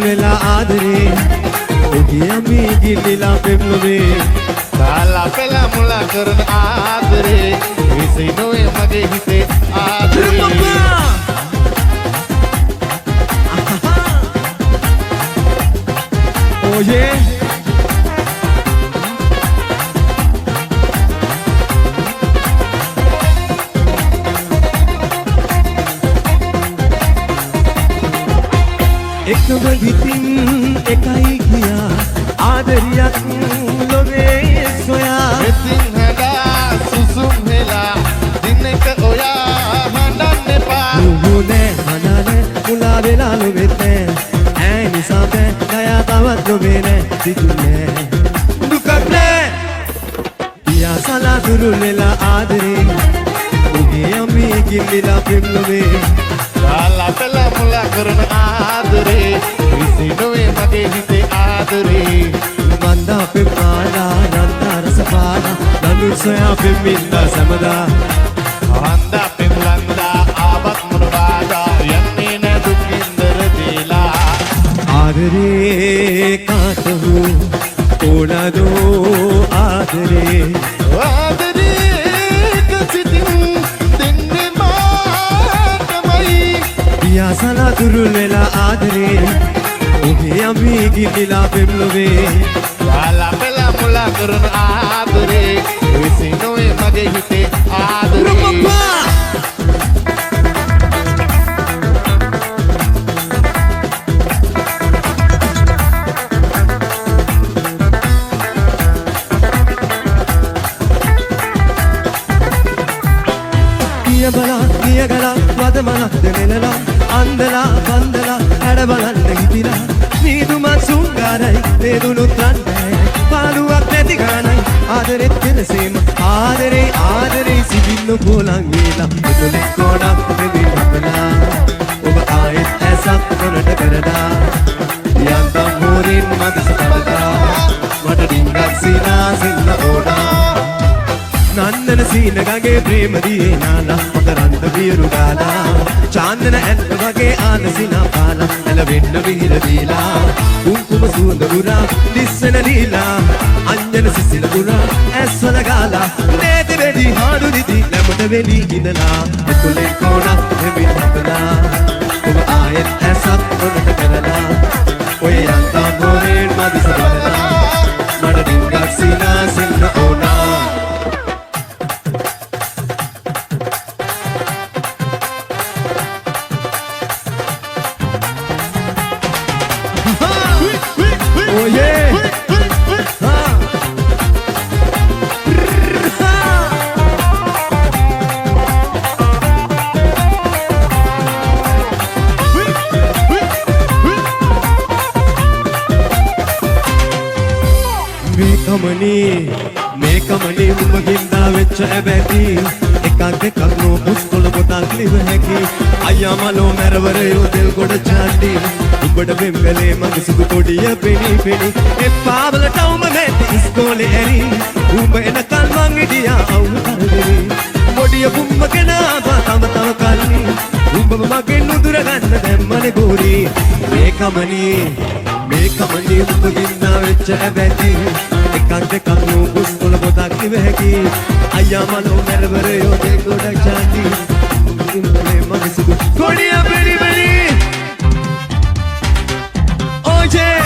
වෙලා ආදරේ ඔගේ අපි ගිලිලා පෙම්ලොවේ කාලා පෙලා මුලා කරන ආදරේ විසි නොවේ මගේ හිතේ ආදරේ Oh yeah. එකම හිතින් එකයි ගියා ආදරියක් ලොවේ සොයා මෙතින් හැඩා සුසුම් හෙලා දිනක ඔයා හඬන්න එපා නුඹනේ මනනේ මුලා වෙලා ලොවෙත් නෑ ඈ නිසා බෑ ගයා තවත් ලොවේ නෑ සිදුනේ දුකක් නෑ පියා සලා දුරු වෙලා ආදරේ ඔගේ අපි ගිලිලා පෙම්ලොවේ කාලා පෙලා මුලා කරන ආදරේ විසි නොවේ මගේ හිතේ ආදරේ මන්දා පෙම්මාලා නන්දා රසපාලා නඳු සොයා පෙම්මින්දා සමදා හන්දා පෙම්ලන්දා ආවත් මොනවාදා යන්නේ නෑ දුකින්දර දීලා ආදරේ කාටහු ඕනදෝ ආදරේ ආදරේ කසිතින් දෙන්නේ මාටමයි පියා සලා දුරු වෙලා ආදරේ ඔගේ අපි ගිලිලා පෙම්ලොවේ කාලා පෙලා මුලා කරන ආදරේ විසි නොවේ මගේ හිතේ ආදරේ ගිය ගලා වද මනක් දෙනෙලලා අන්දලා බන්දලා හැඩ බලන්න හිතිලා නීදුමත් සුංගාරයි දේදුනුත් රන්දෑ පාලුවක් නැති ගානයි ආදරෙත් කෙලසේම ආදරේ ආදරේ සිබිල්ල පෝලං වේලා එතුලෙක් කෝඩක් දෙවිල් හපලා ඔබ ආයෙත් ඇසක් කොනට කරලා යන්තම් මෝරින් මදස පලදා මට ඩිංගක් සීනා සින්න ඕනා නන්දන සීන ගගේ ප්‍රේම දියේ නාලා මකරන්ත වියරු ගාලා චාන්දන ඇල්ල වගේ ආනසිනා පාලා එළවෙන්න විහිර දීලා කුංකුම සුවඳ උරා දිස්සන ලීලා අංජන සිසිල උරා ඇස්වල ගාලා නේද වෙඩි හාඩු දිදි නැමට වෙලි ඉඳලා එතුලේ කොනක් දෙවිල් හපලා ඔබ ආයෙත් ඇසක් කොනට කරලා ඔය යන්තා මොරේන් මදිස බලලා මට ඩිංගක් සීනා සින්න ඕනා මේ කමනේ උඹගින්දා වෙච්ච ඇබැති එකක් දෙකක් නෝ පුස්කොළ පොතක් ලිව හැකි අයියා මලෝ මැරවරයෝ දෙල් ගොඩ චාටි උඹට බෙම්බලේ මගේ සුදු කොඩිය පෙනි පෙනි එපා වලටවුම මැටි ඉස්කෝලේ ඇරි උඹ එනකල් මං හිටියා අවුල් කරදෙවි මොඩිය පුම්ම කෙනා තව කල්ලි උඹම මගෙන් නුදුර ගන්න දැම්මනේ ගෝරි මේ කමනේ උඹගින්දා වෙච්ච ඇබැති එකක් දෙකක් නෝ පුස්කොළ පොතක් ලිව හැකි අයියා මලෝ මැරවරයෝ දෙල් ගොඩ චාටි මගේ සුදු කොඩිය පෙනි පෙනි Oh yeah!